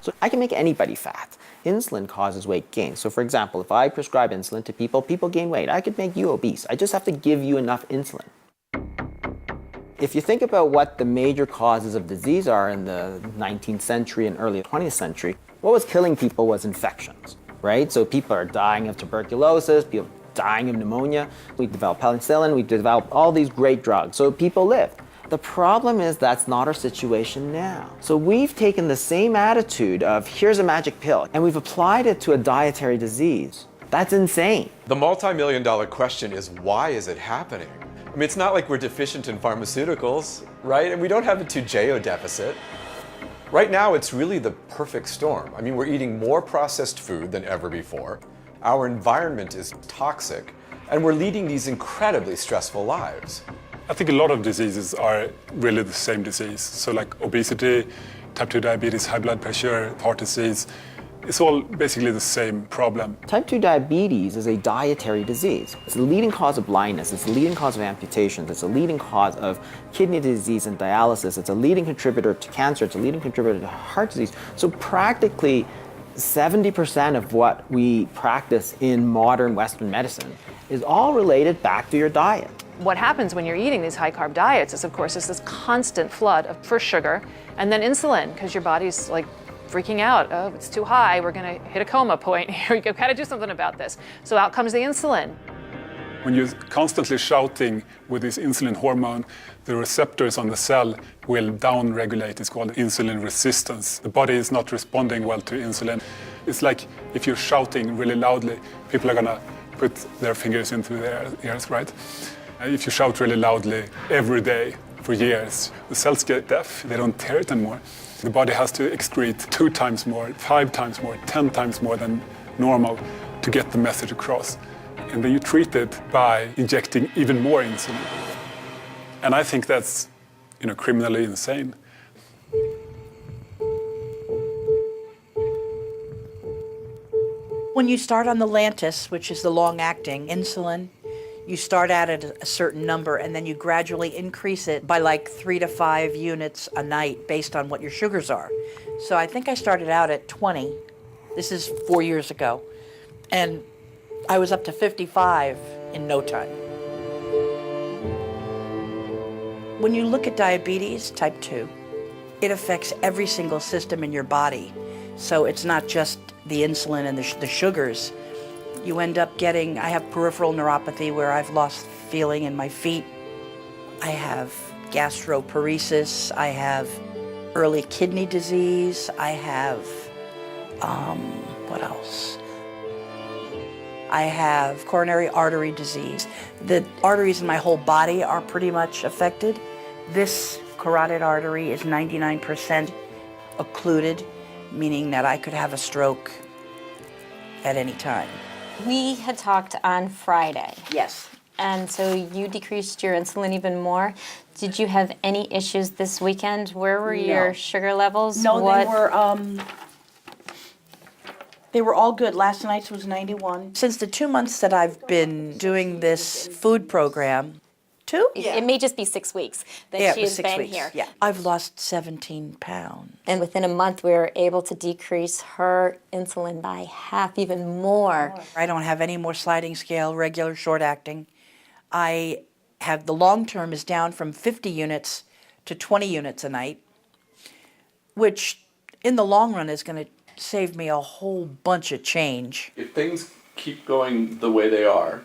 So I can make anybody fat. Insulin causes weight gain. So for example, if I prescribe insulin to people, people gain weight. I could make you obese. I just have to give you enough insulin. If you think about what the major causes of disease are in the 19th century and early 20th century, what was killing people was infections, right? So people are dying of tuberculosis, people dying of pneumonia. We developed penicillin, we developed all these great drugs, so people lived. The problem is that's not our situation now. So we've taken the same attitude of here's a magic pill and we've applied it to a dietary disease. That's insane. The multi-million-dollar question is, why is it happening? I mean, it's not like we're deficient in pharmaceuticals, right? And we don't have a Toujeo deficit. Right now, it's really the perfect storm. I mean, we're eating more processed food than ever before. Our environment is toxic, and we're leading these incredibly stressful lives. I think a lot of diseases are really the same disease. So like obesity, type 2 diabetes, high blood pressure, heart disease, it's all basically the same problem. Type 2 diabetes is a dietary disease. It's the leading cause of blindness, it's the leading cause of amputations, it's the leading cause of kidney disease and dialysis, it's a leading contributor to cancer, it's a leading contributor to heart disease. So practically 70% of what we practice in modern Western medicine is all related back to your diet. What happens when you're eating these high-carb diets is, of course, is this constant flood of first sugar and then insulin, because your body's like freaking out. Oh, it's too high. We're going to hit a coma point. Here we go. Got to do something about this. So out comes the insulin. When you're constantly shouting with this insulin hormone, the receptors on the cell will down-regulate. It's called insulin resistance. The body is not responding well to insulin. It's like if you're shouting really loudly, people are going to put their fingers into their ears, right? If you shout really loudly every day for years, the cells get deaf. They don't hear it anymore. The body has to excrete 2 times more, 5 times more, 10 times more than normal to get the message across. And then you treat it by injecting even more insulin. And I think that's, criminally insane. When you start on the Lantus, which is the long-acting insulin, you start at a certain number and then you gradually increase it by like 3 to 5 units a night based on what your sugars are. So I think I started out at 20. This is 4 years ago. And I was up to 55 in no time. When you look at diabetes, type 2, it affects every single system in your body. So it's not just the insulin and the sugars. You end up getting, I have peripheral neuropathy where I've lost feeling in my feet. I have gastroparesis. I have early kidney disease. I have, what else? I have coronary artery disease. The arteries in my whole body are pretty much affected. This carotid artery is 99% occluded, meaning that I could have a stroke at any time. We had talked on Friday. Yes. And so you decreased your insulin even more. Did you have any issues this weekend? Where were your sugar levels? No, they were all good. Last night's was 91. Since the 2 months that I've been doing this food program, 2? It may just be 6 weeks that she has been here. Yeah. I've lost 17 pounds. And within a month, we were able to decrease her insulin by half, even more. I don't have any more sliding scale, regular short acting. I have the long term is down from 50 units to 20 units a night, which in the long run is going to save me a whole bunch of change. If things keep going the way they are,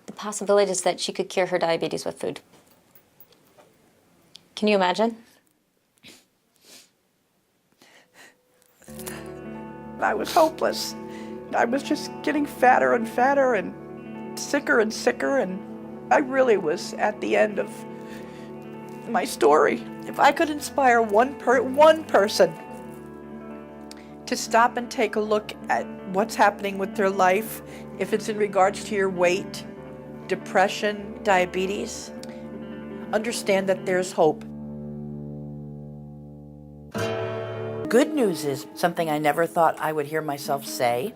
The possibility is that she could cure her diabetes with food. Can you imagine? I was hopeless. I was just getting fatter and fatter and sicker, and I really was at the end of my story. If I could inspire one person to stop and take a look at what's happening with their life, if it's in regards to your weight, depression, diabetes, understand that there's hope. Good news is something I never thought I would hear myself say,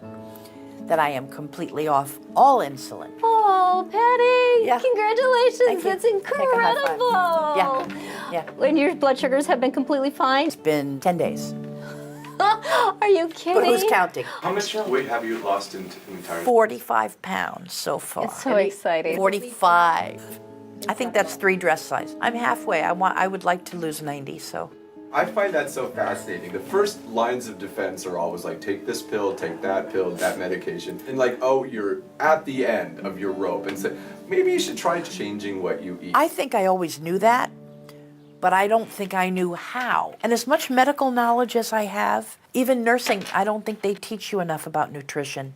that I am completely off all insulin. Oh, Patty! Yeah. Congratulations! Thank you. That's incredible! Yeah. Yeah. And your blood sugars have been completely fine? It's been 10 days. Are you kidding? But who's counting? How much weight have you lost in entire? 45 pounds so far. It's so exciting. 45. I think that's 3 dress size. I'm halfway. I would like to lose 90, so. I find that so fascinating. The first lines of defense are always like, take this pill, take that pill, that medication. And like, oh, you're at the end of your rope. And so maybe you should try changing what you eat. I think I always knew that, but I don't think I knew how. And as much medical knowledge as I have, even nursing, I don't think they teach you enough about nutrition.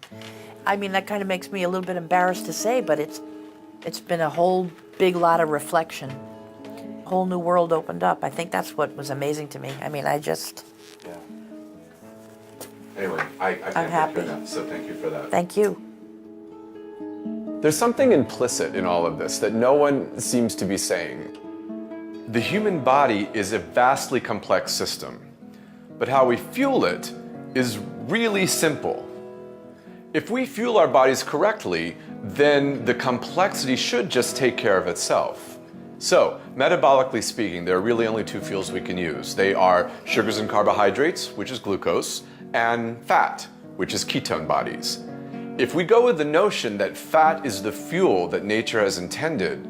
I mean, that kind of makes me a little bit embarrassed to say, but it's been a whole big lot of reflection. A whole new world opened up. I think that's what was amazing to me. I mean, I just, Yeah. Anyway, I can't I'm happy. thank you enough, so thank you for that. thank you. There's something implicit in all of this that no one seems to be saying. The human body is a vastly complex system, but how we fuel it is really simple. If we fuel our bodies correctly, then the complexity should just take care of itself. So, metabolically speaking, there are really only 2 fuels we can use. They are sugars and carbohydrates, which is glucose, and fat, which is ketone bodies. If we go with the notion that fat is the fuel that nature has intended,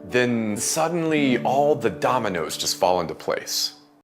then suddenly all the dominoes just fall into place.